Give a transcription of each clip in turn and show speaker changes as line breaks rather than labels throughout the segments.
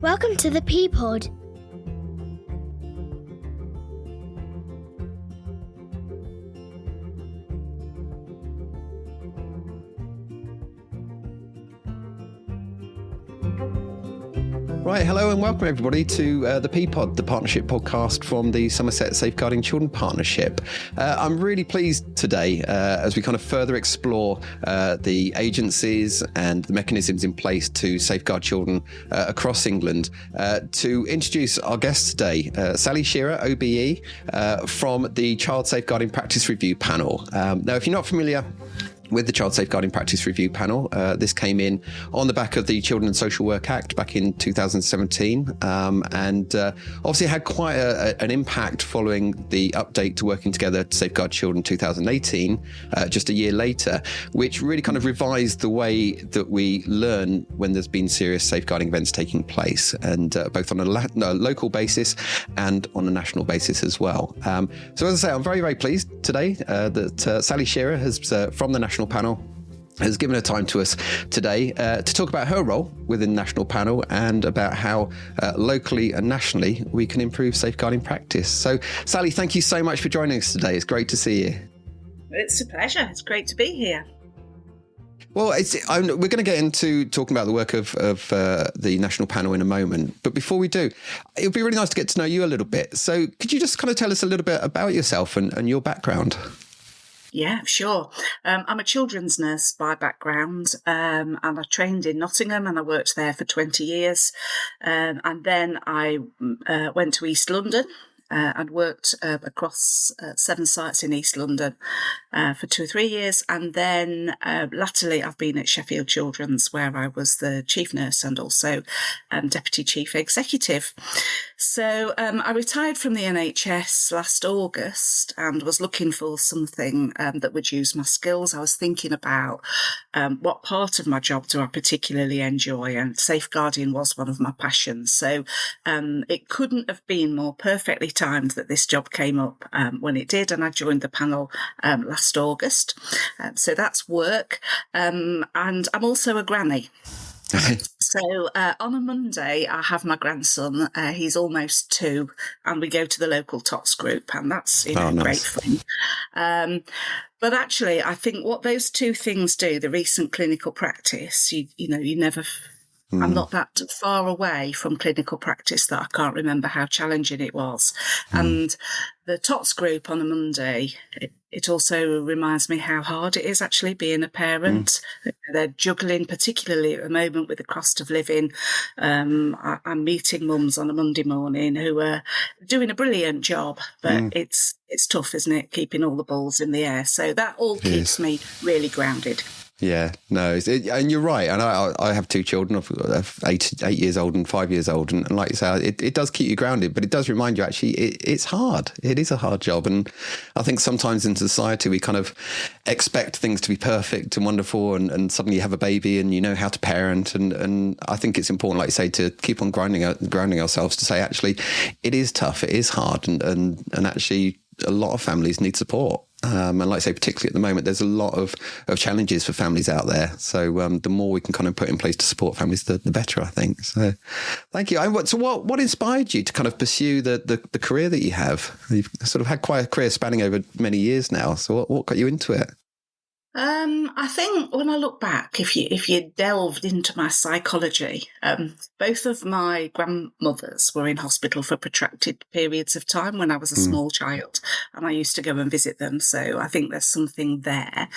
Welcome to the ThePPod.
Right, hello and welcome everybody to the ThePPod, the partnership podcast from the Somerset Safeguarding Children Partnership. I'm really pleased today as we kind of further explore the agencies and the mechanisms in place to safeguard children across England to introduce our guest today, Sally Shearer OBE from the Child Safeguarding Practice Review Panel. Now, if you're not familiar with the Child Safeguarding Practice Review Panel, this came in on the back of the Children and Social Work Act back in 2017, and obviously had quite an impact following the update to Working Together to Safeguard Children 2018, just a year later, which really kind of revised the way that we learn when there's been serious safeguarding events taking place, and both on a local basis and on a national basis as well. So as I say, I'm very, very pleased today that Sally Shearer has, from the National Panel, has given her time to us today to talk about her role within the National Panel and about how locally and nationally we can improve safeguarding practice. So, Sally, thank you so much for joining us today. It's great to see you.
It's a pleasure. It's great to be here.
Well, we're going to get into talking about the work of the National Panel in a moment. But before we do, it would be really nice to get to know you a little bit. So could you just kind of tell us a little bit about yourself and your background?
Yeah, sure. I'm a children's nurse by background, and I trained in Nottingham and I worked there for 20 years. And then I went to East London and worked across 7 sites in East London for 2 or 3 years. And then latterly I've been at Sheffield Children's, where I was the chief nurse and also deputy chief executive. So I retired from the NHS last August and was looking for something that would use my skills. I was thinking about what part of my job do I particularly enjoy, and safeguarding was one of my passions. So it couldn't have been more perfectly timed that this job came up when it did, and I joined the panel last August. So that's work, and I'm also a granny. So on a Monday, I have my grandson. He's almost 2, and we go to the local tots group, and that's
nice.
Great fun. But actually, I think what those 2 things do, the recent clinical practice, you never. I'm not that far away from clinical practice that I can't remember how challenging it was. And the TOTS group on a Monday, it also reminds me how hard it is actually being a parent. They're juggling, particularly at the moment with the cost of living. I'm meeting mums on a Monday morning who are doing a brilliant job, but it's tough, isn't it, keeping all the balls in the air? So that all keeps me really grounded.
Yeah, no, and you're right. And I have 2 children, of 8 years old and 5 years old. And like you say, it does keep you grounded, but it does remind you actually it's hard. It is a hard job. And I think sometimes in society, we kind of expect things to be perfect and wonderful. And suddenly you have a baby and you know how to parent. And I think it's important, like you say, to keep on grounding ourselves to say, actually, it is tough. It is hard. And actually, a lot of families need support. And like I say, particularly at the moment, there's a lot of challenges for families out there. So the more we can kind of put in place to support families, the better, I think. So thank you. So what inspired you to kind of pursue the career that you have? You've sort of had quite a career spanning over many years now. So what got you into it?
I think when I look back, if you delved into my psychology, both of my grandmothers were in hospital for protracted periods of time when I was a small child, and I used to go and visit them. So I think there's something there.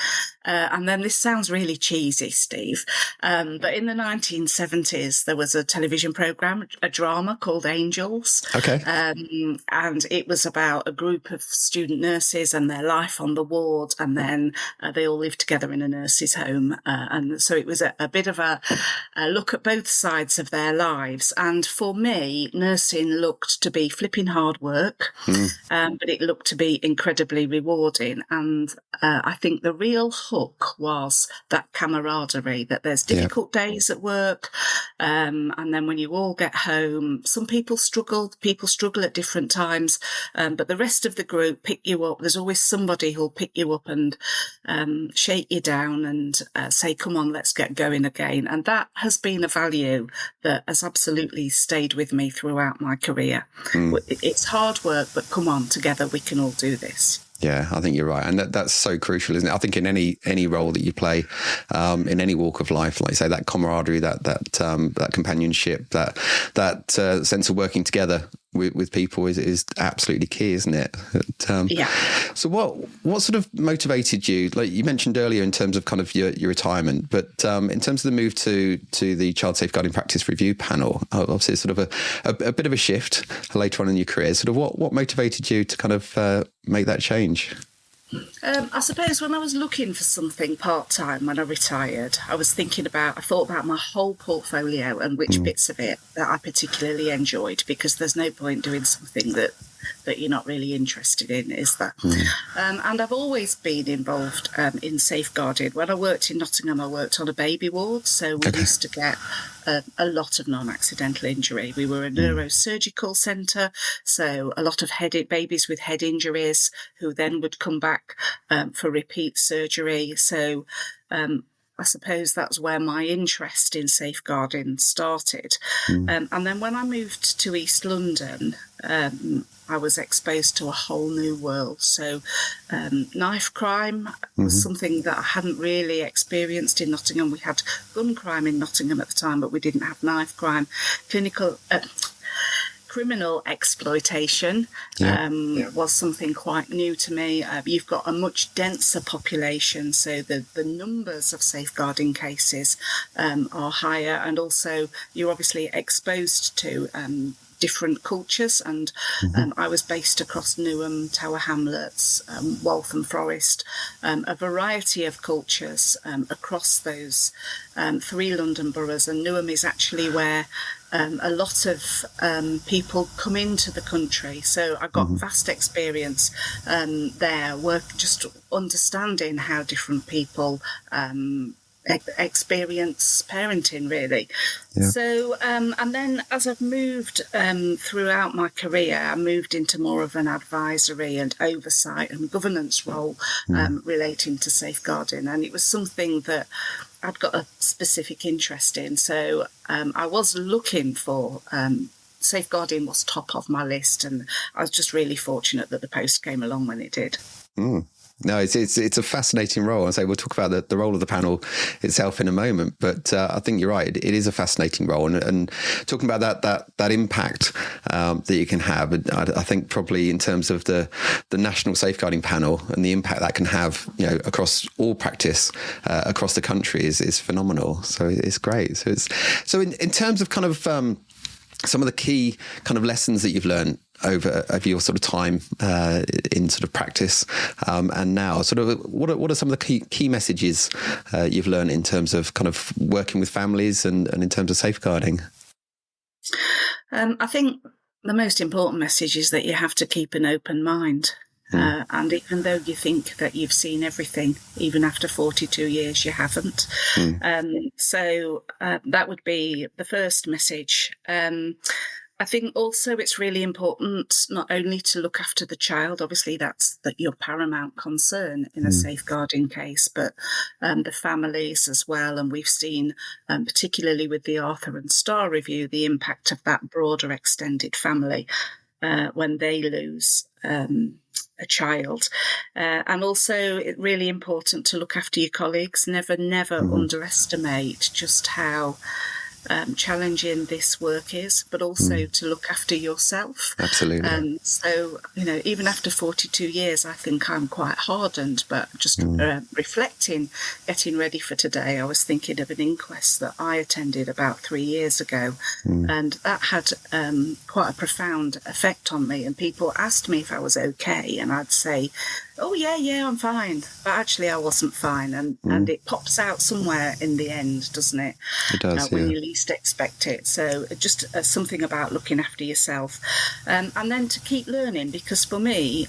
And then this sounds really cheesy, Steve, but in the 1970s, there was a television programme, a drama called Angels.
Okay.
And it was about a group of student nurses and their life on the ward, and then they all lived together in a nurse's home. And so it was a bit of a look at both sides of their lives. And for me, nursing looked to be flipping hard work, but it looked to be incredibly rewarding. And I think the real hook was that camaraderie, that there's difficult days at work. And then when you all get home, some people struggle at different times, but the rest of the group pick you up. There's always somebody who'll pick you up and shake you down and say, come on, let's get going again. And that has been a value that has absolutely stayed with me throughout my career. It's hard work, but come on, together we can all do this.
Yeah, I think you're right. And that's so crucial, isn't it? I think in any role that you play, in any walk of life, like you say, that camaraderie, that companionship, that sense of working together with people is absolutely key, isn't it?
Yeah.
So what sort of motivated you? Like you mentioned earlier in terms of kind of your retirement, but in terms of the move to the Child Safeguarding Practice Review Panel, obviously it's sort of a bit of a shift later on in your career. Sort of what motivated you to kind of make that change?
I suppose when I was looking for something part-time when I retired, I thought about my whole portfolio and which bits of it that I particularly enjoyed, because there's no point doing something that you're not really interested in, is there? And I've always been involved in safeguarding. When I worked in Nottingham, I worked on a baby ward, so we used to get a lot of non-accidental injury. We were a neurosurgical centre, so a lot of babies with head injuries who then would come back for repeat surgery. So I suppose that's where my interest in safeguarding started. And then when I moved to East London, I was exposed to a whole new world. So knife crime was something that I hadn't really experienced in Nottingham. We had gun crime in Nottingham at the time, but we didn't have knife crime. Criminal exploitation was something quite new to me. You've got a much denser population, so the numbers of safeguarding cases are higher, and also you're obviously exposed to different cultures, and I was based across Newham, Tower Hamlets, Waltham Forest, a variety of cultures across those 3 London boroughs, and Newham is actually where a lot of people come into the country. So I got vast experience there, just understanding how different people experience parenting, really. Yeah. So, and then as I've moved throughout my career, I moved into more of an advisory and oversight and governance role relating to safeguarding. And it was something that I'd got a specific interest in. So I was looking for safeguarding was top of my list, and I was just really fortunate that the post came along when it did.
No, it's a fascinating role. I say we'll talk about the role of the panel itself in a moment, but I think you're right. It is a fascinating role, and talking about that impact that you can have. I think probably in terms of the national safeguarding panel and the impact that can have, across all practice across the country is phenomenal. So it's great. So in terms of kind of some of the key kind of lessons that you've learned over your sort of time in sort of practice and now, sort of what are some of the key messages you've learned in terms of kind of working with families and in terms of safeguarding?
I think the most important message is that you have to keep an open mind. And even though you think that you've seen everything, even after 42 years, you haven't. So that would be the first message. I think also it's really important not only to look after the child, obviously that's your paramount concern in a safeguarding case, but the families as well. And we've seen, particularly with the Arthur and Starr review, the impact of that broader extended family when they lose a child. And also it's really important to look after your colleagues. Never underestimate just how challenging this work is, but also to look after yourself.
Absolutely.
So, even after 42 years, I think I'm quite hardened, but just reflecting, getting ready for today, I was thinking of an inquest that I attended about 3 years ago, and that had quite a profound effect on me. And people asked me if I was okay, and I'd say, oh, yeah, I'm fine. But actually, I wasn't fine. And it pops out somewhere in the end, doesn't it?
It does,
when you least expect it. So just something about looking after yourself. And then to keep learning, because for me,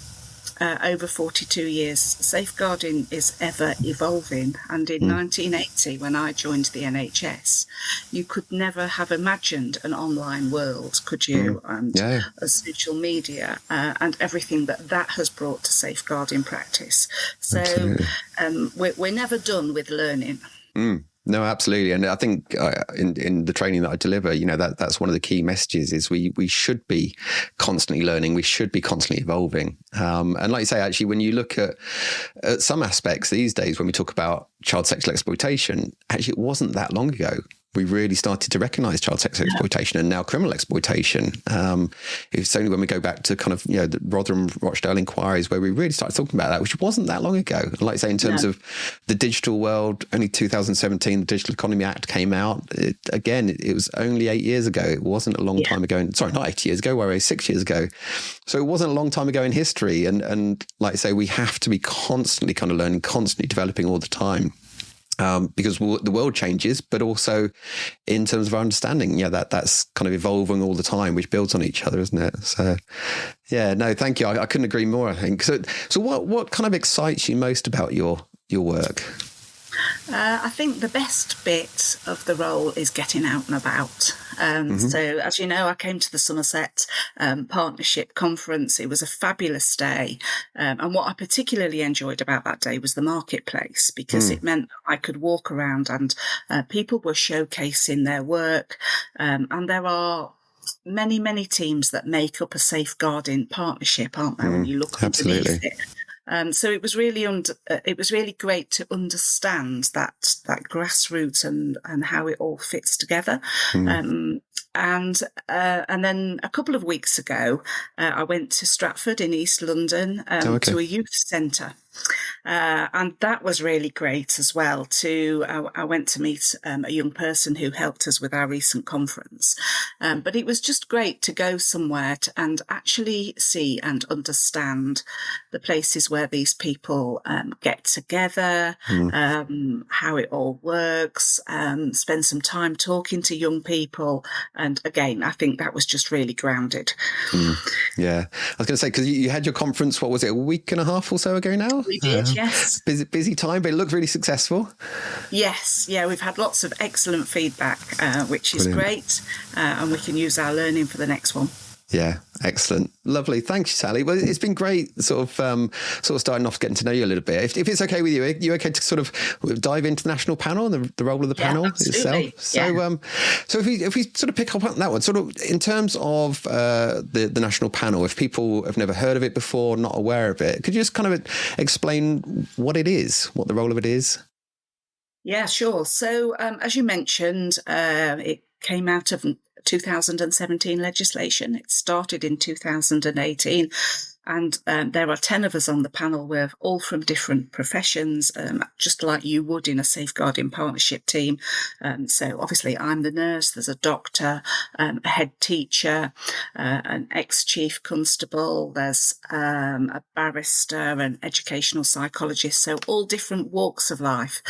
over 42 years, safeguarding is ever evolving. And in 1980, when I joined the NHS, you could never have imagined an online world, could you? And a social media and everything that has brought to safeguarding practice. So we're never done with learning.
No, absolutely. And I think in the training that I deliver, that's one of the key messages is we should be constantly learning. We should be constantly evolving. And like you say, actually, when you look at some aspects these days, when we talk about child sexual exploitation, actually, it wasn't that long ago we really started to recognise child sexual exploitation and now criminal exploitation. It's only when we go back to kind of, the Rotherham, Rochdale inquiries where we really started talking about that, which wasn't that long ago. And like I say, in terms of the digital world, only 2017, the Digital Economy Act came out. It was only 8 years ago. It wasn't a long time ago. Sorry, not 8 years ago, where 6 years ago. So it wasn't a long time ago in history. And like I say, we have to be constantly kind of learning, constantly developing all the time. Because the world changes, but also in terms of our understanding, that's kind of evolving all the time, which builds on each other, isn't it? So, thank you. I couldn't agree more, I think. So what kind of excites you most about your work?
I think the best bit of the role is getting out and about. So, as you know, I came to the Somerset Partnership Conference. It was a fabulous day. And what I particularly enjoyed about that day was the marketplace, because it meant I could walk around and people were showcasing their work. And there are many, many teams that make up a safeguarding partnership, aren't there, when you look underneath it? So it was really great to understand that grassroots and how it all fits together. And then a couple of weeks ago, I went to Stratford in East London to a youth centre. And that was really great as well. I went to meet a young person who helped us with our recent conference. But it was just great to go somewhere and actually see and understand the places where these people get together, how it all works, spend some time talking to young people. And again, I think that was just really grounded.
Yeah. I was going to say, because you had your conference, what was it, a week and a half or so ago now?
We did, yes.
Busy time, but it looked really successful.
Yes, we've had lots of excellent feedback, which is great, and we can use our learning for the next one.
Yeah, excellent. Lovely. Thanks, Sally. Well, it's been great sort of starting off getting to know you a little bit. If it's okay with you, are you okay to sort of dive into the national panel and the role of the panel itself? So if we sort of pick up on that one, sort of in terms of the national panel, if people have never heard of it before, not aware of it, could you just kind of explain what it is, what the role of it is?
Yeah, sure. So as you mentioned, it came out of 2017 legislation. It started in 2018. And there are 10 of us on the panel. We're all from different professions, just like you would in a safeguarding partnership team. So obviously I'm the nurse, there's a doctor, a head teacher, an ex-chief constable, there's a barrister, an educational psychologist, so all different walks of life.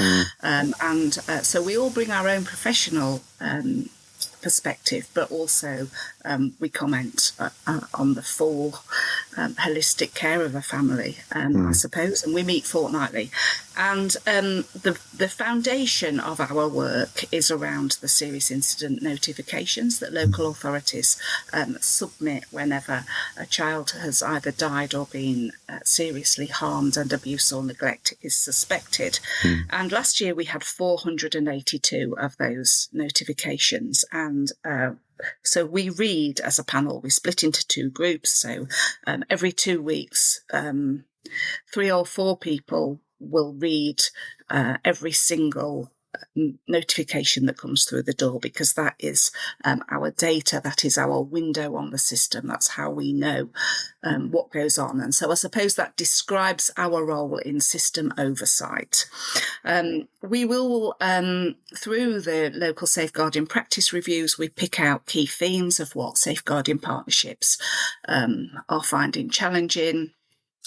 So we all bring our own professional perspective, but also we comment on the full holistic care of a family, I suppose, and we meet fortnightly. And the foundation of our work is around the serious incident notifications that local authorities submit whenever a child has either died or been seriously harmed and abuse or neglect is suspected. And last year we had 482 of those notifications, and so we read as a panel, we split into two groups. So every 2 weeks, 3 or 4 people will read every single notification that comes through the door, because that is our data, that is our window on the system, that's how we know what goes on. And so I suppose that describes our role in system oversight. We will, through the local safeguarding practice reviews, we pick out key themes of what safeguarding partnerships are finding challenging,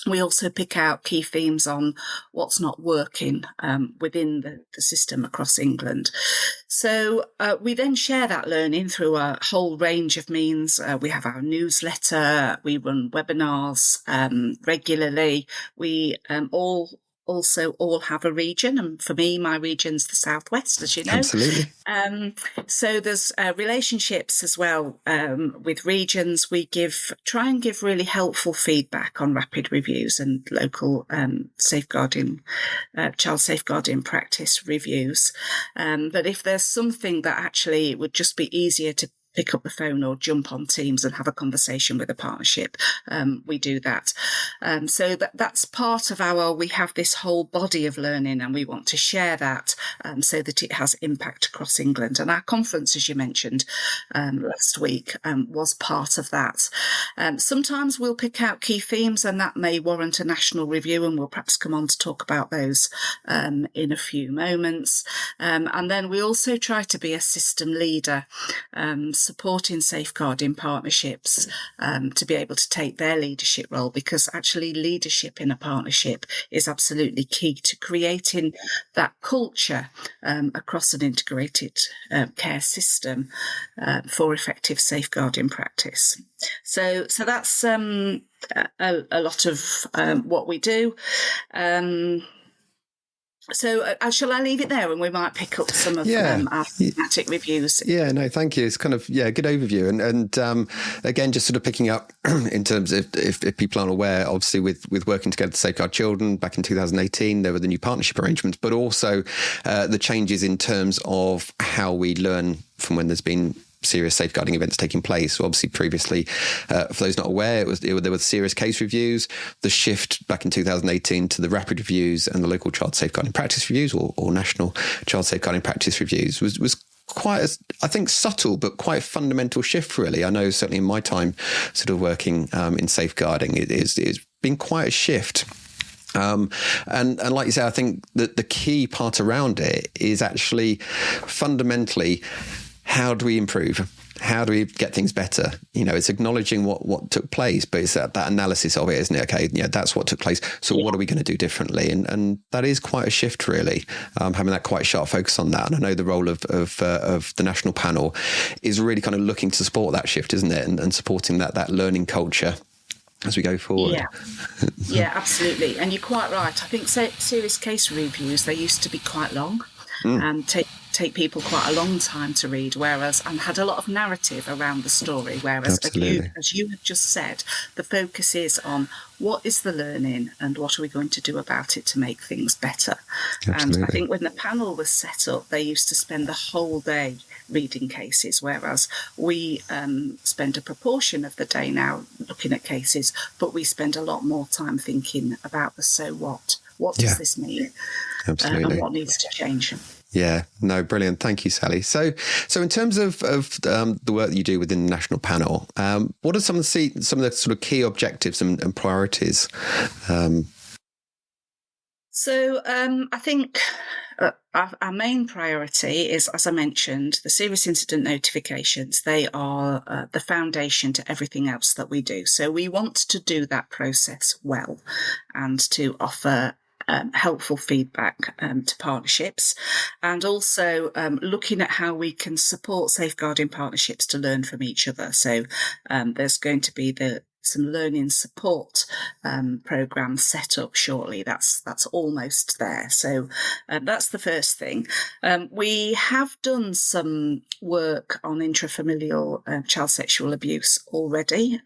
We also pick out key themes on what's not working within the system across England. So we then share that learning through a whole range of means. We have our newsletter, we run webinars regularly. We all have a region, and for me, my region's the Southwest, as you know.
Absolutely.
So there's relationships as well with regions. We try and give really helpful feedback on rapid reviews and local child safeguarding practice reviews. But if there's something that actually would just be easier to pick up the phone or jump on Teams and have a conversation with a partnership, we do that. So that's part of we have this whole body of learning, and we want to share that so that it has impact across England. And our conference, as you mentioned last week, was part of that. Sometimes we'll pick out key themes, and that may warrant a national review, and we'll perhaps come on to talk about those in a few moments. And then we also try to be a system leader, supporting safeguarding partnerships to be able to take their leadership role, because actually leadership in a partnership is absolutely key to creating that culture across an integrated care system for effective safeguarding practice. So that's a lot of what we do. So shall I leave it there, and we might pick up some of our thematic reviews?
Yeah, no, thank you. It's kind of, good overview. And again, just sort of picking up in terms of if people aren't aware, obviously with working together to safeguard children back in 2018, there were the new partnership arrangements, but also the changes in terms of how we learn from when there's been serious safeguarding events taking place. So obviously previously, for those not aware, there were serious case reviews. The shift back in 2018 to the rapid reviews and the local child safeguarding practice reviews or national child safeguarding practice reviews was quite a, I think, subtle but quite fundamental shift, really. I know certainly in my time sort of working in safeguarding, it's been quite a shift. And like you say, I think that the key part around it is actually fundamentally, how do we improve? How do we get things better? It's acknowledging what took place, but it's that analysis of it, isn't it? Okay, that's what took place. So what are we going to do differently? And that is quite a shift, really, having that quite sharp focus on that. And I know the role of the national panel is really kind of looking to support that shift, isn't it? And supporting that learning culture as we go forward.
Yeah, absolutely. And you're quite right. I think serious case reviews, they used to be quite long and take people quite a long time to read, and had a lot of narrative around the story, whereas as you have just said, the focus is on what is the learning and what are we going to do about it to make things better. Absolutely. And I think when the panel was set up, they used to spend the whole day reading cases, whereas we spend a proportion of the day now looking at cases, but we spend a lot more time thinking about the so what. What does this mean?
Absolutely.
And what needs to change?
Yeah, no, brilliant. Thank you, Sally. So in terms of the work that you do within the national panel, what are some of the sort of key objectives and priorities?
So I think our main priority is, as I mentioned, the serious incident notifications. They are the foundation to everything else that we do. So we want to do that process well and to offer helpful feedback to partnerships, and also looking at how we can support safeguarding partnerships to learn from each other. So there's going to be some learning support programs set up shortly. That's almost there. So that's the first thing. We have done some work on intrafamilial child sexual abuse already.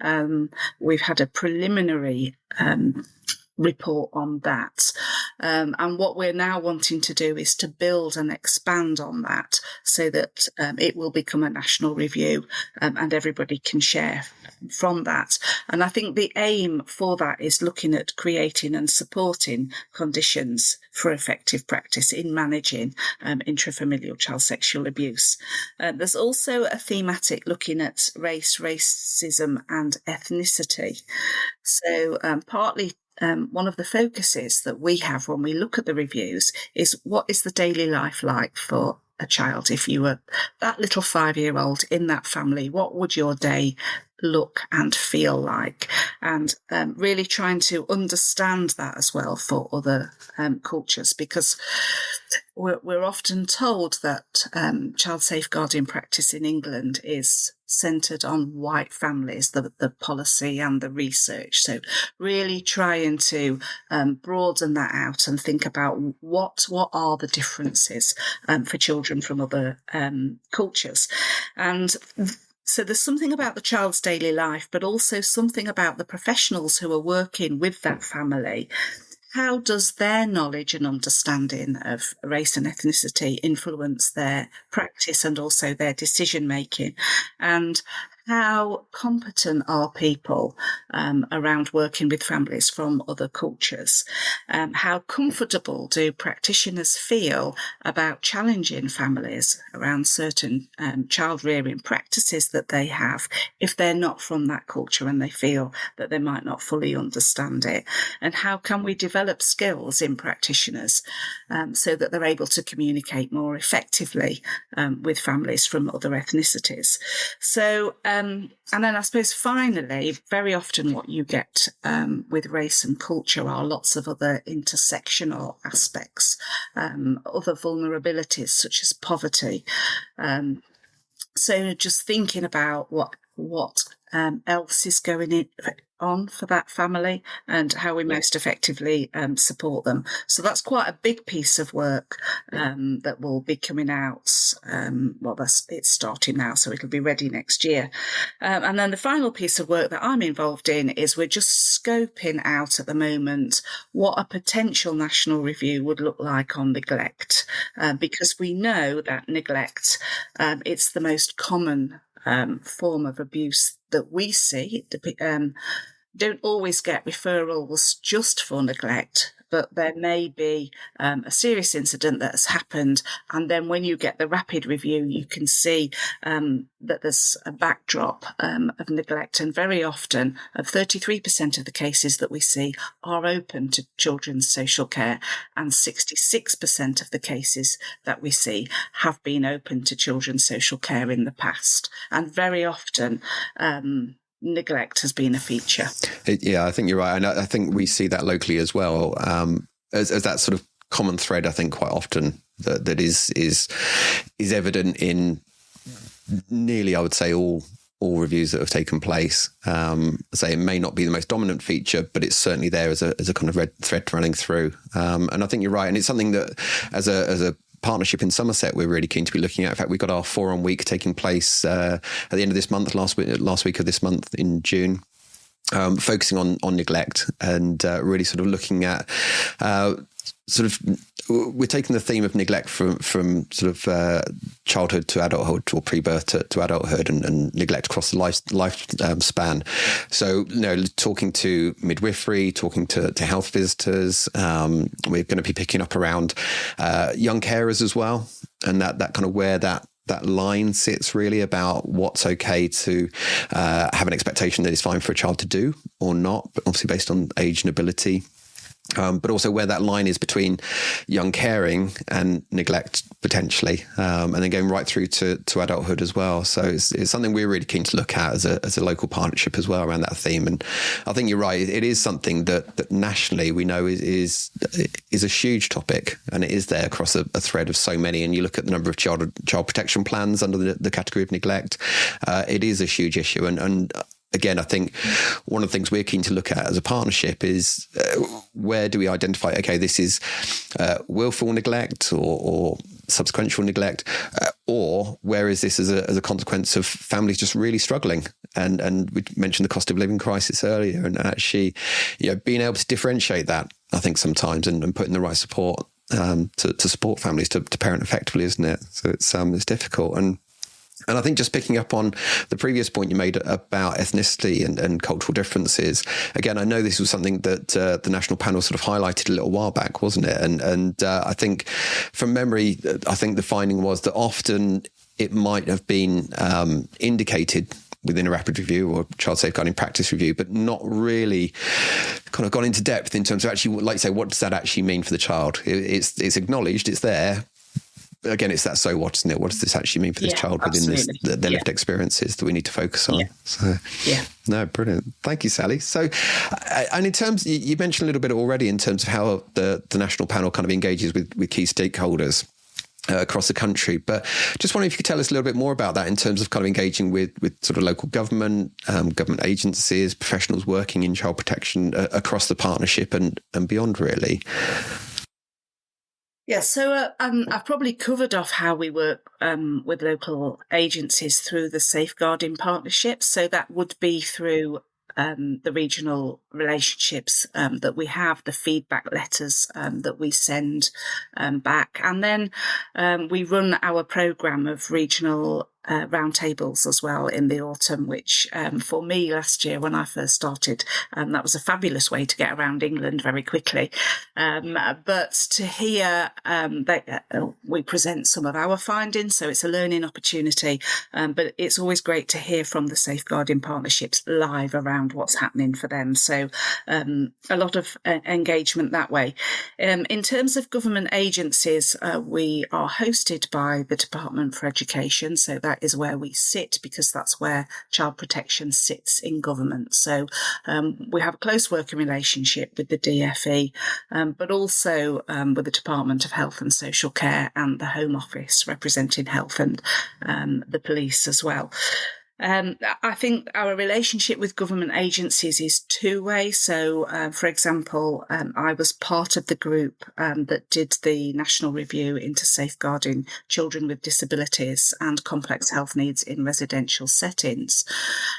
We've had a preliminary report on that. And what we're now wanting to do is to build and expand on that so that it will become a national review and everybody can share from that. And I think the aim for that is looking at creating and supporting conditions for effective practice in managing intrafamilial child sexual abuse. There's also a thematic looking at race, racism and ethnicity. So partly one of the focuses that we have when we look at the reviews is what is the daily life like for a child, if you were that little 5-year-old in that family, what would your day look and feel like? And really trying to understand that as well for other cultures, because we're often told that child safeguarding practice in England is centred on white families, the policy and the research. So really trying to broaden that out and think about what are the differences for children from other cultures. And so there's something about the child's daily life, but also something about the professionals who are working with that family. How does their knowledge and understanding of race and ethnicity influence their practice and also their decision making? And how competent are people around working with families from other cultures? How comfortable do practitioners feel about challenging families around certain child rearing practices that they have if they're not from that culture and they feel that they might not fully understand it? And how can we develop skills in practitioners so that they're able to communicate more effectively with families from other ethnicities? So, and then I suppose finally, very often what you get with race and culture are lots of other intersectional aspects, other vulnerabilities such as poverty. So just thinking about what else is going on for that family and how we most effectively support them. So that's quite a big piece of work that will be coming out. It's starting now, so it'll be ready next year. And then the final piece of work that I'm involved in is we're just scoping out at the moment what a potential national review would look like on neglect, because we know that neglect, it's the most common form of abuse that we see. Don't always get referrals just for neglect, but there may be a serious incident that has happened, and then when you get the rapid review, you can see that there's a backdrop of neglect, and very often, 33% of the cases that we see are open to children's social care, and 66% of the cases that we see have been open to children's social care in the past, and very often neglect has been a feature.
Yeah, I think you're right. And I think we see that locally as well, as that sort of common thread, I think quite often that is evident in nearly, I would say, all reviews that have taken place. Say it may not be the most dominant feature, but it's certainly there as a kind of red thread running through. And I think you're right. And it's something that as a partnership in Somerset we're really keen to be looking at. In fact, we've got our forum week taking place at the end of this month, last week of this month in June, focusing on neglect and really sort of looking at we're taking the theme of neglect from sort of childhood to adulthood, or pre-birth to adulthood, and neglect across the life span. So, talking to midwifery, talking to health visitors. We're going to be picking up around young carers as well, and that kind of where that line sits really about what's okay to have an expectation that it's fine for a child to do or not, but obviously based on age and ability. But also where that line is between young caring and neglect potentially, and then going right through to adulthood as well. So it's something we're really keen to look at as a local partnership as well around that theme. And I think you're right. It is something that nationally we know is a huge topic, and it is there across a thread of so many. And you look at the number of child protection plans under the category of neglect. It is a huge issue. And again, I think one of the things we're keen to look at as a partnership is where do we identify, okay, this is willful neglect or subsequential neglect, or where is this as a consequence of families just really struggling? And we mentioned the cost of living crisis earlier, and actually, being able to differentiate that, I think sometimes, and putting the right support to support families to parent effectively, isn't it? So it's difficult. And I think just picking up on the previous point you made about ethnicity and cultural differences, again, I know this was something that the national panel sort of highlighted a little while back, wasn't it? And I think from memory, I think the finding was that often it might have been indicated within a rapid review or child safeguarding practice review, but not really kind of gone into depth in terms of actually, like you say, what does that actually mean for the child? It's acknowledged, it's there, again, it's that so what, isn't it? What does this actually mean for this child within their lived experiences that we need to focus on? So, no, brilliant. Thank you, Sally. So, and in terms, you mentioned a little bit already in terms of how the national panel kind of engages with key stakeholders across the country, but just wondering if you could tell us a little bit more about that in terms of kind of engaging with sort of local government, government agencies, professionals working in child protection across the partnership and beyond, really.
Yeah, so I've probably covered off how we work with local agencies through the Safeguarding Partnership. So that would be through the regional relationships that we have, the feedback letters that we send back. And then we run our programme of regional roundtables as well in the autumn, which for me last year when I first started, that was a fabulous way to get around England very quickly. But to hear that we present some of our findings, so it's a learning opportunity, but it's always great to hear from the Safeguarding Partnerships live around what's happening for them. So a lot of engagement that way. In terms of government agencies, we are hosted by the Department for Education, so that is where we sit because that's where child protection sits in government. So we have a close working relationship with the DFE, but also with the Department of Health and Social Care and the Home Office representing health and the police as well. I think our relationship with government agencies is two-way. So, for example, I was part of the group that did the national review into safeguarding children with disabilities and complex health needs in residential settings.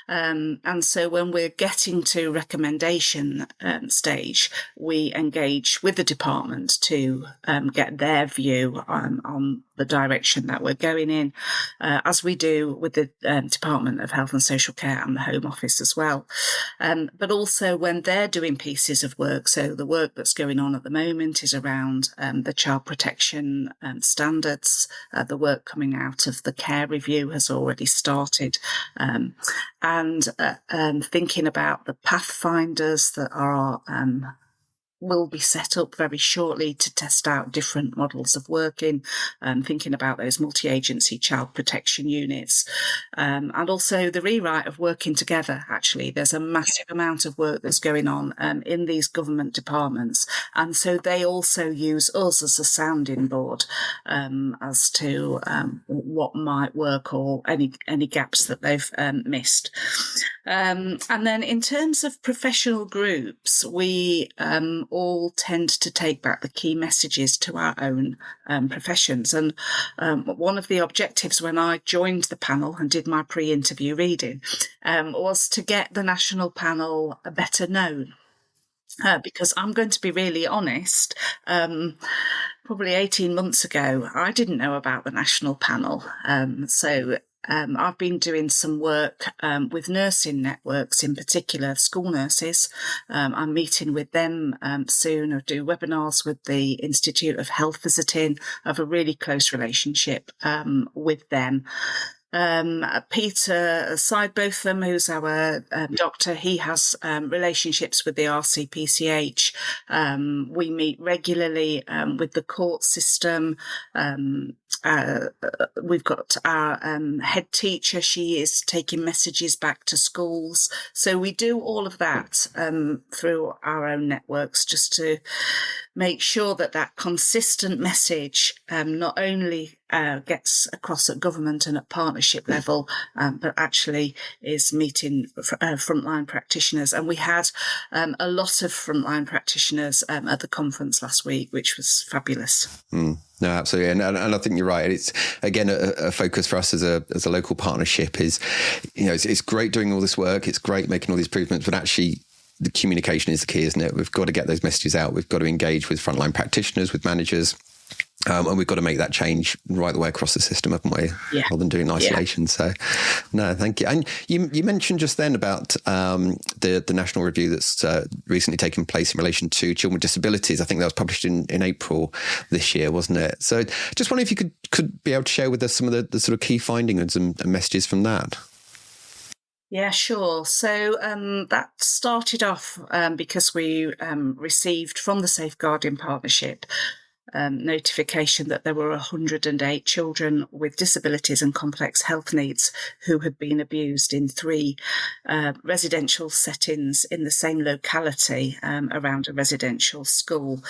And so when we're getting to recommendation stage, we engage with the department to get their view on the direction that we're going in, as we do with the Department of Health and Social Care and the Home Office as well. But also when they're doing pieces of work, so the work that's going on at the moment is around the child protection standards. The work coming out of the care review has already started. And thinking about the pathfinders that are will be set up very shortly to test out different models of working, thinking about those multi-agency child protection units, and also the rewrite of working together. Actually, there's a massive amount of work that's going on in these government departments, and so they also use us as a sounding board as to what might work or any gaps that they've missed. And then in terms of professional groups, we all tend to take back the key messages to our own professions. And one of the objectives when I joined the panel and did my pre-interview reading was to get the national panel better known. Because I'm going to be really honest, probably 18 months ago, I didn't know about the national panel. I've been doing some work with nursing networks, in particular school nurses. I'm meeting with them soon. I do webinars with the Institute of Health Visiting. I have a really close relationship with them. Peter Sidebotham, who's our doctor, he has relationships with the RCPCH. We meet regularly with the court system. We've got our head teacher. She is taking messages back to schools. So we do all of that through our own networks just to make sure that that consistent message not only gets across at government and at partnership level, but actually is meeting frontline practitioners. And we had a lot of frontline practitioners at the conference last week, which was fabulous.
No, absolutely. And I think you're right. It's, again, a focus for us as a local partnership is, it's great doing all this work. It's great making all these improvements, but actually the communication is the key, isn't it? We've got to get those messages out. We've got to engage with frontline practitioners, with managers. And we've got to make that change right the way across the system, haven't we? Yeah. Rather than doing isolation. Yeah. So, no, thank you. And you mentioned just then about the national review that's recently taken place in relation to children with disabilities. I think that was published in April this year, wasn't it? So just wondering if you could be able to share with us some of the sort of key findings and messages from that.
Yeah, sure. So that started off because we received from the Safeguarding Partnership notification that there were 108 children with disabilities and complex health needs who had been abused in 3 residential settings in the same locality around a residential school.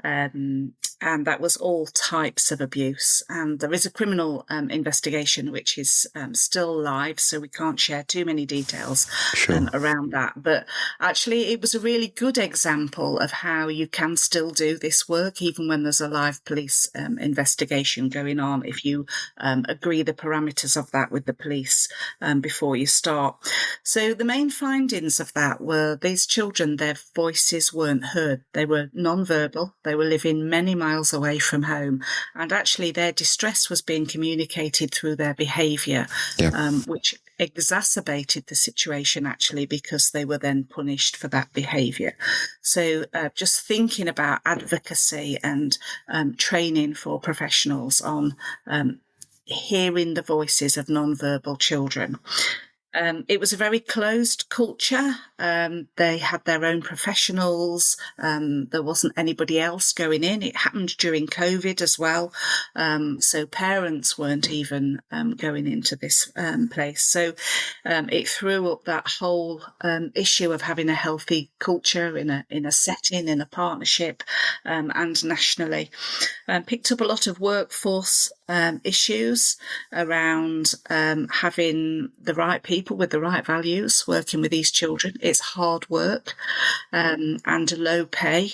And that was all types of abuse. And there is a criminal investigation which is still live, so we can't share too many details around that. But actually, it was a really good example of how you can still do this work, even when there's a live police investigation going on, if you agree the parameters of that with the police before you start. So the main findings of that were these children, their voices weren't heard. They were non-verbal. They were living many miles away from home. And actually their distress was being communicated through their behaviour, which exacerbated the situation actually, because they were then punished for that behaviour. So just thinking about advocacy and training for professionals on hearing the voices of non-verbal children. It was a very closed culture. They had their own professionals. There wasn't anybody else going in. It happened during COVID as well. So parents weren't even going into this place. So it threw up that whole issue of having a healthy culture in a setting, in a partnership, and nationally. Picked up a lot of workforce issues around having the right people with the right values working with these children. It's hard work and low pay,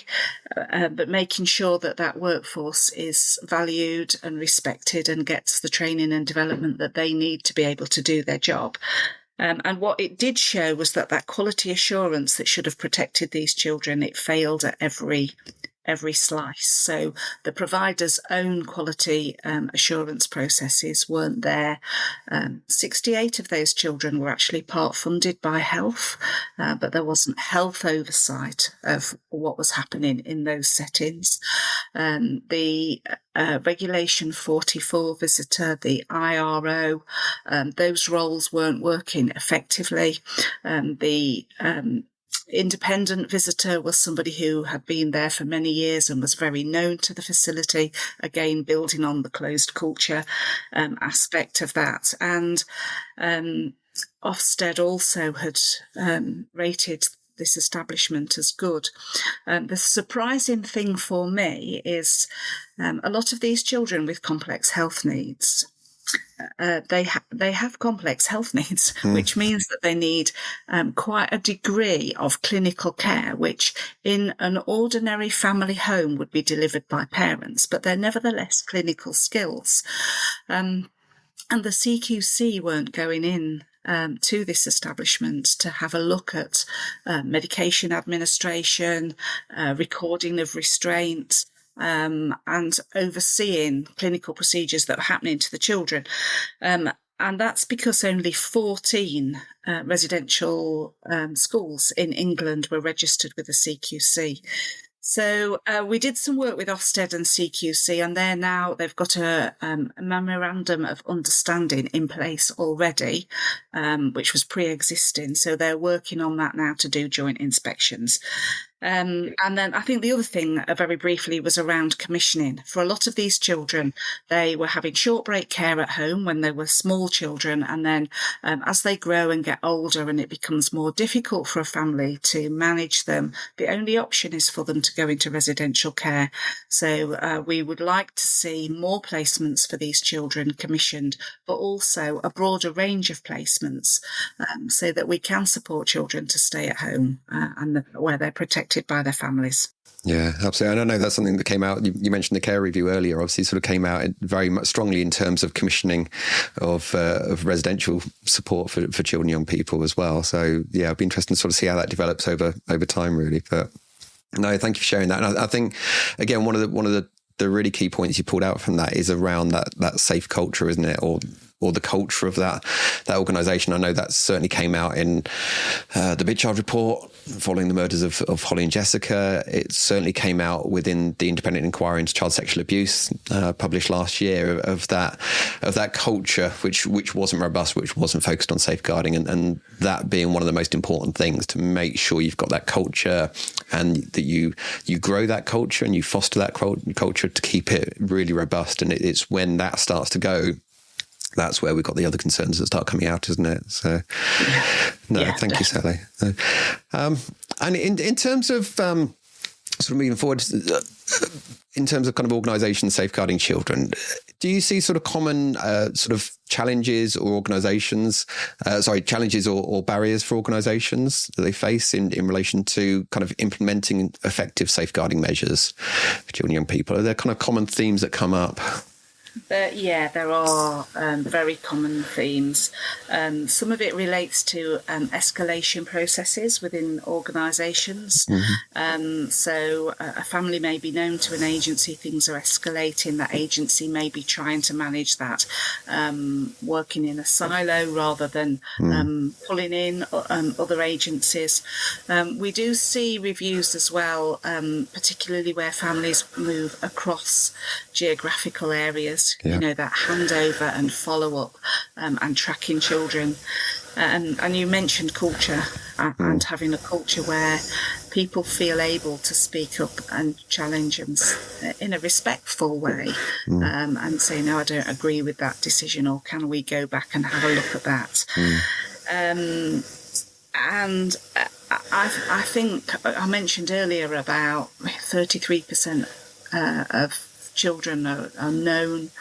but making sure that workforce is valued and respected and gets the training and development that they need to be able to do their job. And what it did show was that quality assurance that should have protected these children, it failed at every slice. So the provider's own quality assurance processes weren't there. 68 of those children were actually part funded by health, but there wasn't health oversight of what was happening in those settings. The Regulation 44 visitor, the IRO, those roles weren't working effectively. The independent visitor was somebody who had been there for many years and was very known to the facility, again building on the closed culture aspect of that. And Ofsted also had rated this establishment as good. The surprising thing for me is a lot of these children with complex health needs, they have complex health needs, which means that they need quite a degree of clinical care, which in an ordinary family home would be delivered by parents, but they're nevertheless clinical skills. And the CQC weren't going in to this establishment to have a look at medication administration, recording of restraint, and overseeing clinical procedures that were happening to the children. And that's because only 14 residential schools in England were registered with the CQC. So we did some work with Ofsted and CQC, and they've got a memorandum of understanding in place already, which was pre-existing. So they're working on that now to do joint inspections. And then I think the other thing, very briefly, was around commissioning. For a lot of these children, they were having short break care at home when they were small children. And then as they grow and get older and it becomes more difficult for a family to manage them, the only option is for them to go into residential care. So we would like to see more placements for these children commissioned, but also a broader range of placements so that we can support children to stay at home and where they're protected by their families.
Yeah, absolutely. And I know that's something that came out, you mentioned the care review earlier, obviously sort of came out very much strongly in terms of commissioning of residential support for children and young people as well. So yeah, it'd be interesting to sort of see how that develops over time really. But no, thank you for sharing that. And I think, again, one of the really key points you pulled out from that is around that safe culture, isn't it? Or or the culture of that organisation. I know that certainly came out in the Big Child report following the murders of Holly and Jessica. It certainly came out within the independent inquiry into child sexual abuse published last year of that culture which wasn't robust, which wasn't focused on safeguarding, and that being one of the most important things, to make sure you've got that culture and that you grow that culture and you foster that culture to keep it really robust. And it's when that starts to go, that's where we've got the other concerns that start coming out, isn't it? So, thank you, Sally. And in terms of sort of moving forward, in terms of kind of organisations safeguarding children, do you see sort of common sort of challenges or challenges or barriers for organisations that they face in relation to kind of implementing effective safeguarding measures for children and young people? Are there kind of common themes that come up?
There are very common themes. Some of it relates to escalation processes within organisations. So a family may be known to an agency, things are escalating, that agency may be trying to manage that, working in a silo rather than pulling in other agencies. We do see reviews as well, particularly where families move across geographical areas.
Yeah.
That handover and follow-up and tracking children. And you mentioned culture and having a culture where people feel able to speak up and challenge them in a respectful way and say, no, I don't agree with that decision, or can we go back and have a look at that? And I think I mentioned earlier about 33% of children are known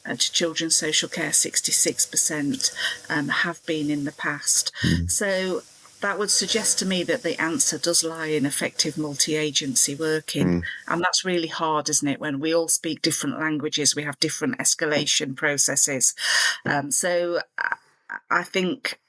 to children's social care, 66% have been in the past. So that would suggest to me that the answer does lie in effective multi-agency working. And that's really hard, isn't it? When we all speak different languages, we have different escalation processes. So I think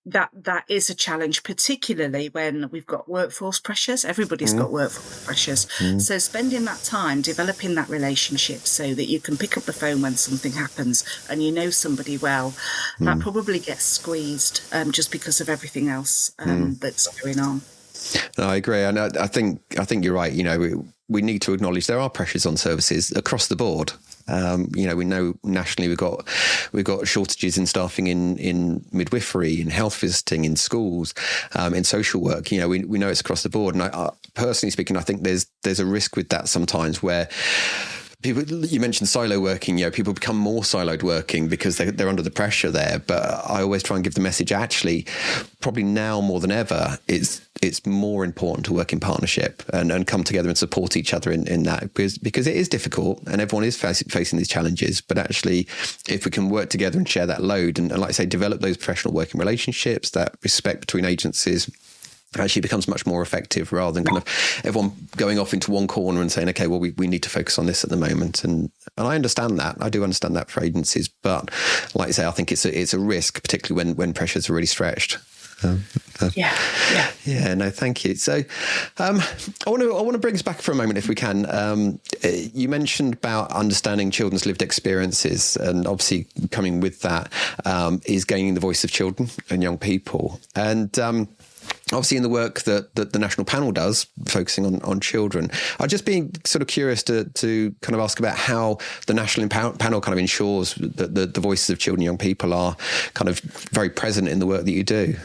that is a challenge, particularly when we've got workforce pressures. Everybody's got workforce pressures. So spending that time developing that relationship so that you can pick up the phone when something happens and you know somebody well, that probably gets squeezed just because of everything else that's going on.
No, I agree. And I think you're right. We need to acknowledge there are pressures on services across the board. We know nationally we've got shortages in staffing in midwifery, in health visiting, in schools, in social work. We know it's across the board. And I personally speaking, I think there's a risk with that sometimes where people, you mentioned silo working, people become more siloed working because they're under the pressure there. But I always try and give the message, actually, probably now more than ever, it's more important to work in partnership and come together and support each other in that, because it is difficult and everyone is facing these challenges. But actually, if we can work together and share that load and like I say, develop those professional working relationships, that respect between agencies, actually becomes much more effective rather than kind of everyone going off into one corner and saying, okay, well, we need to focus on this at the moment. And I understand that. I do understand that for agencies. But like I say, I think it's a risk, particularly when pressures are really stretched. No, thank you. So I want to bring us back for a moment if we can. You mentioned about understanding children's lived experiences, and obviously coming with that is gaining the voice of children and young people. And obviously in the work that the national panel does, focusing on children, I'd just be sort of curious to kind of ask about how the national panel kind of ensures that the voices of children and young people are kind of very present in the work that you do.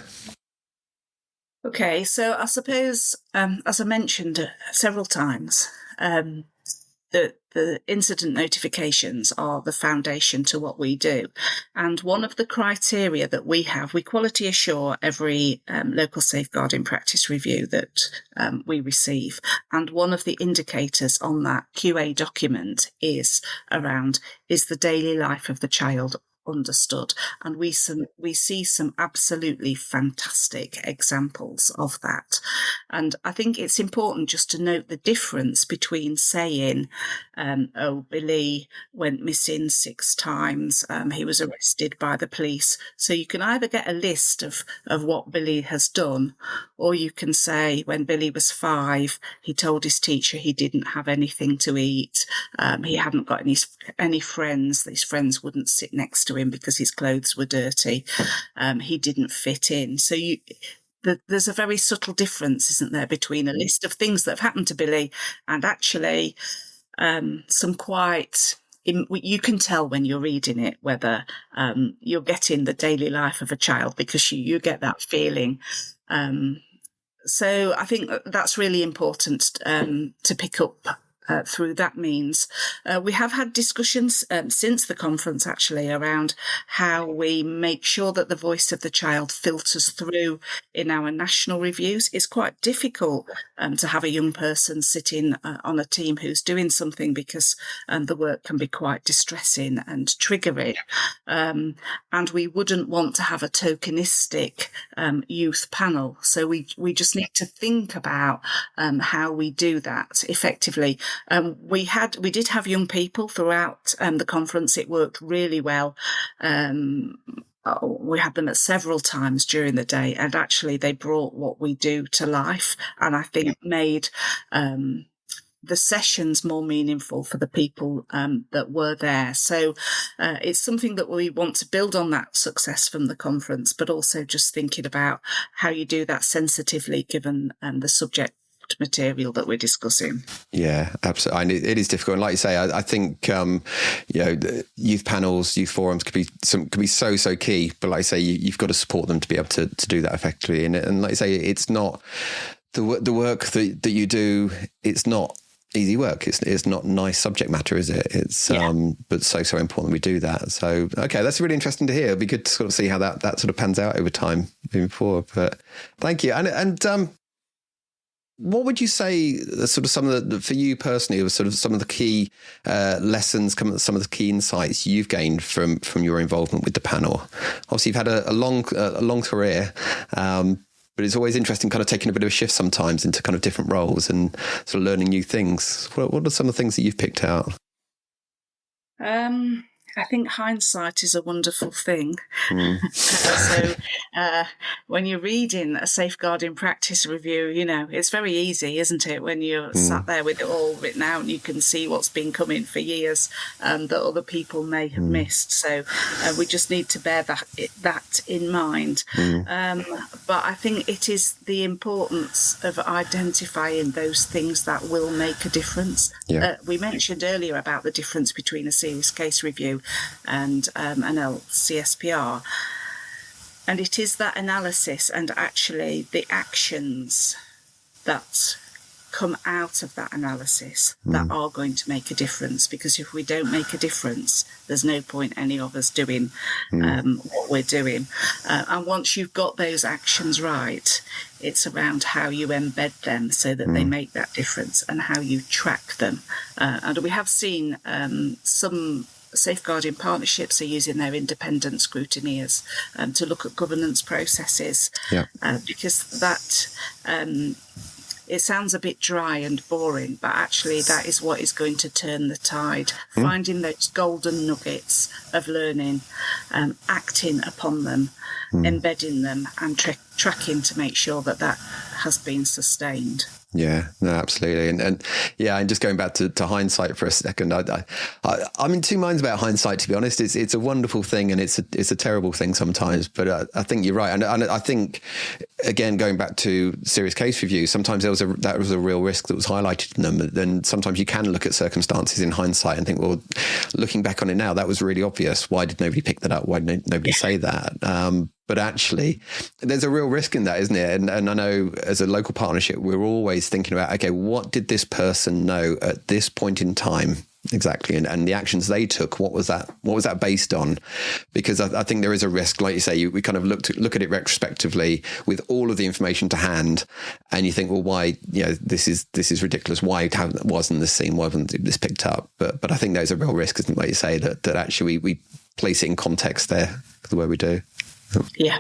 Okay, so I suppose, as I mentioned several times, the incident notifications are the foundation to what we do. And one of the criteria that we quality assure every local safeguarding practice review that we receive. And one of the indicators on that QA document is the daily life of the child understood. And we see some absolutely fantastic examples of that. And I think it's important just to note the difference between saying, Billy went missing 6 times, he was arrested by the police. So you can either get a list of what Billy has done, or you can say when Billy was 5, he told his teacher he didn't have anything to eat. He hadn't got any friends. His friends wouldn't sit next to him because his clothes were dirty. He didn't fit in. So there's a very subtle difference, isn't there, between a list of things that have happened to Billy and actually some quite... You can tell when you're reading it whether you're getting the daily life of a child, because you get that feeling. So I think that's really important to pick up through that means. We have had discussions since the conference actually around how we make sure that the voice of the child filters through in our national reviews. It's quite difficult to have a young person sitting on a team who's doing something, because the work can be quite distressing and triggering. And we wouldn't want to have a tokenistic youth panel. So we just need to think about how we do that effectively. We did have young people throughout the conference. It worked really well. We had them at several times during the day, and actually they brought what we do to life, and I think made the sessions more meaningful for the people that were there. So it's something that we want to build on, that success from the conference, but also just thinking about how you do that sensitively given the subject material that we're discussing.
Yeah, absolutely. It is difficult. And like you say, I think, youth panels, youth forums could be so key. But like I say, you've got to support them to be able to do that effectively. And like I say, it's not the work that you do. It's not easy work. It's not nice subject matter, is it? It's but so important we do that. So okay, that's really interesting to hear. It'd be good to sort of see how that sort of pans out over time moving forward. But thank you. And what would you say sort of some of the, for you personally, was sort of some of the key lessons, some of the key insights you've gained from your involvement with the panel? Obviously, you've had a long career, but it's always interesting kind of taking a bit of a shift sometimes into kind of different roles and sort of learning new things. What are some of the things that you've picked out?
I think hindsight is a wonderful thing. When you're reading a safeguarding practice review, it's very easy, isn't it? When you're sat there with it all written out and you can see what's been coming for years that other people may have missed. So we just need to bear that in mind. But I think it is the importance of identifying those things that will make a difference. Yeah. We mentioned earlier about the difference between a serious case review and an LCSPR. And it is that analysis and actually the actions that come out of that analysis that are going to make a difference. Because if we don't make a difference, there's no point any of us doing what we're doing. And once you've got those actions right, it's around how you embed them so that they make that difference and how you track them. And we have seen some safeguarding partnerships are using their independent scrutineers to look at governance processes, because that it sounds a bit dry and boring, but actually that is what is going to turn the tide. Finding those golden nuggets of learning, acting upon them, embedding them, and tracking to make sure that has been sustained.
Yeah, no, absolutely. And just going back to hindsight for a second, I'm in two minds about hindsight, to be honest. It's a wonderful thing and it's a terrible thing sometimes, but I think you're right. And I think, again, going back to serious case review, sometimes that was a real risk that was highlighted in them. Then sometimes you can look at circumstances in hindsight and think, well, looking back on it now, that was really obvious. Why did nobody pick that up? Why did nobody say that? But actually, there's a real risk in that, isn't it? And I know as a local partnership, we're always thinking about, okay, what did this person know at this point in time? Exactly. And the actions they took, what was that based on? Because I think there is a risk, like you say, we kind of look at it retrospectively with all of the information to hand, and you think, well, why, this is ridiculous. Why wasn't this seen? Why wasn't this picked up? But I think there's a real risk, isn't it, like you say, that actually we place it in context there the way we do.
Yeah.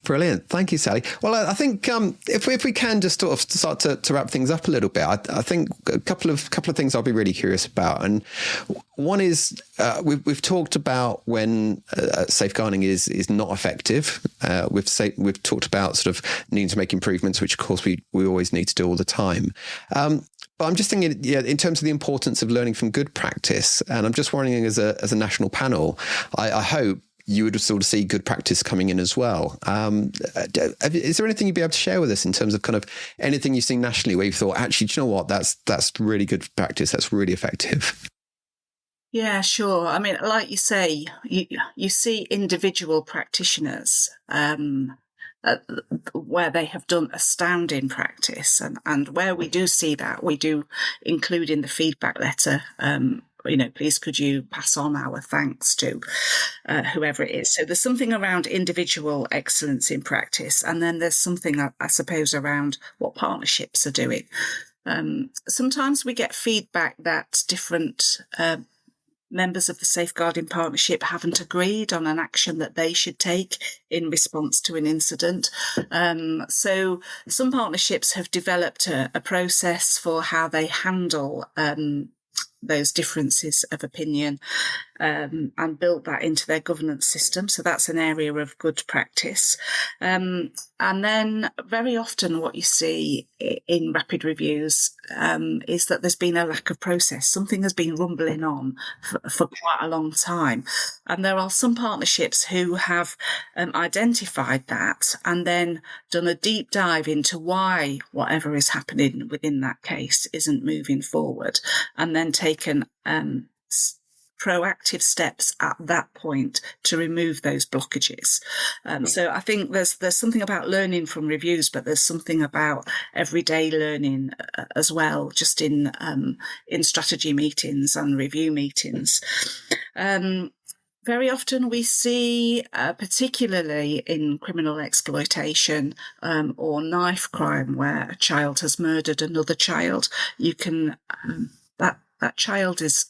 Brilliant. Thank you, Sally. Well, I think if we can just sort of start to wrap things up a little bit, I think a couple of things I'll be really curious about. And one is we've talked about when safeguarding is not effective. We've talked about sort of needing to make improvements, which of course we always need to do all the time. But I'm just thinking, in terms of the importance of learning from good practice, and I'm just wondering as a national panel, I hope you would sort of see good practice coming in as well. Is there anything you'd be able to share with us in terms of kind of anything you've seen nationally where you thought, actually, do you know what, that's really good practice, that's really effective?
Yeah, sure. I mean, like you say, you see individual practitioners where they have done astounding practice, and where we do see that, we do include in the feedback letter, please could you pass on our thanks to whoever it is. So there's something around individual excellence in practice, and then there's something, I suppose, around what partnerships are doing. Sometimes we get feedback that different members of the Safeguarding Partnership haven't agreed on an action that they should take in response to an incident. So some partnerships have developed a process for how they handle those differences of opinion and built that into their governance system. So that's an area of good practice. And then very often what you see in rapid reviews is that there's been a lack of process. Something has been rumbling on for quite a long time. And there are some partnerships who have identified that and then done a deep dive into why whatever is happening within that case isn't moving forward, and then taken proactive steps at that point to remove those blockages. So I think there's something about learning from reviews, but there's something about everyday learning as well, just in strategy meetings and review meetings. Very often we see, particularly in criminal exploitation or knife crime, where a child has murdered another child, you can that child is,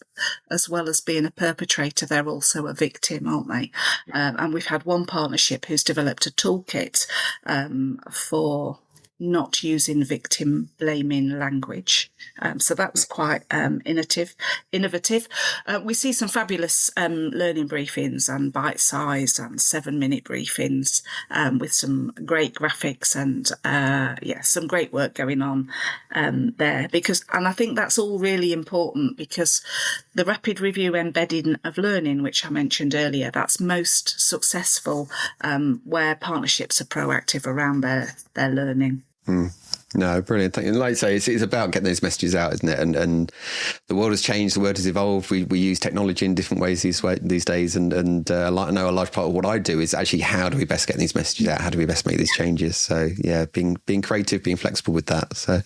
as well as being a perpetrator, they're also a victim, aren't they? And we've had one partnership who's developed a toolkit for not using victim blaming language. So that was quite innovative. We see some fabulous learning briefings and bite-sized and 7-minute briefings with some great graphics and some great work going on there. And I think that's all really important, because the rapid review embedding of learning, which I mentioned earlier, that's most successful where partnerships are proactive around their learning.
No, brilliant. And like I say, it's about getting those messages out, isn't it? And the world has changed, the world has evolved. We use technology in different ways these days. And I know a large part of what I do is actually, how do we best get these messages out? How do we best make these changes? So yeah, being creative, being flexible with that. So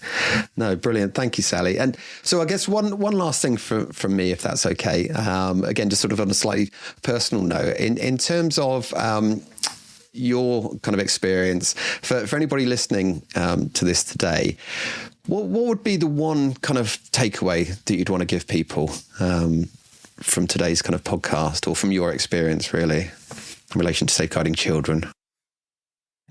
no, brilliant. Thank you, Sally. And so I guess one last thing from me, if that's okay. Again, just sort of on a slightly personal note, in terms of your kind of experience for anybody listening to this today, what would be the one kind of takeaway that you'd want to give people from today's kind of podcast, or from your experience really in relation to safeguarding children?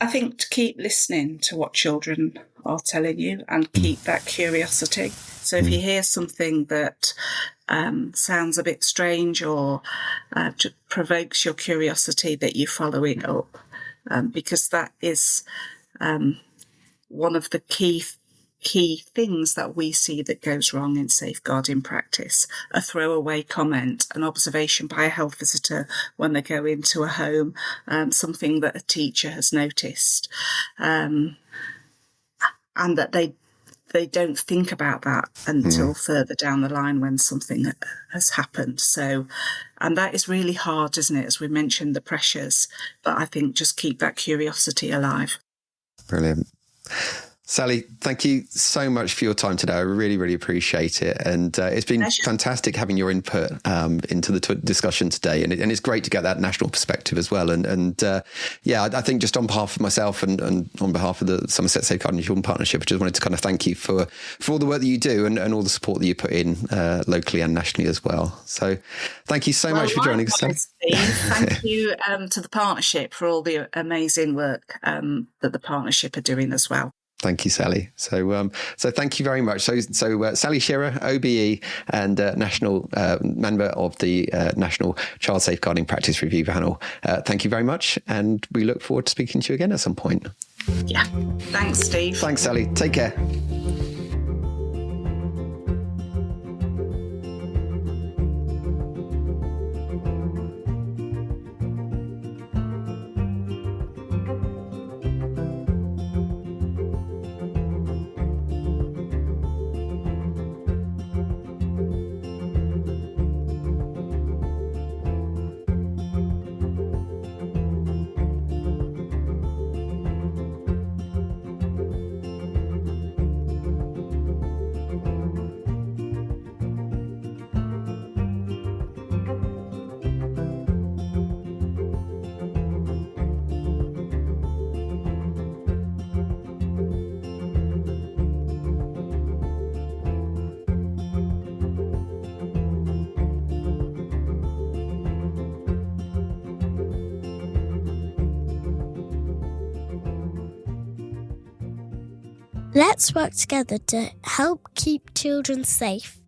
I think to keep listening to what children are telling you and keep that curiosity. So if you hear something that sounds a bit strange or provokes your curiosity, that you follow it up. Because that is one of the key things that we see that goes wrong in safeguarding practice. A throwaway comment, an observation by a health visitor when they go into a home, something that a teacher has noticed, and that they don't think about that until further down the line when something has happened. So, and that is really hard, isn't it? As we mentioned, the pressures, but I think just keep that curiosity alive.
Brilliant. Sally, thank you so much for your time today. I really, really appreciate it. And it's been fantastic having your input into the discussion today. And it's great to get that national perspective as well. I think just on behalf of myself and on behalf of the Somerset Safeguarding Children Partnership, I just wanted to kind of thank you for all the work that you do and all the support that you put in locally and nationally as well. So thank you so much for joining us.
Thank you to the partnership for all the amazing work that the partnership are doing as well.
Thank you, Sally. So thank you very much. So Sally Shearer, OBE, and national member of the National Child Safeguarding Practice Review Panel. Thank you very much, and we look forward to speaking to you again at some point.
Yeah. Thanks, Steve.
Thanks, Sally. Take care.
Let's work together to help keep children safe.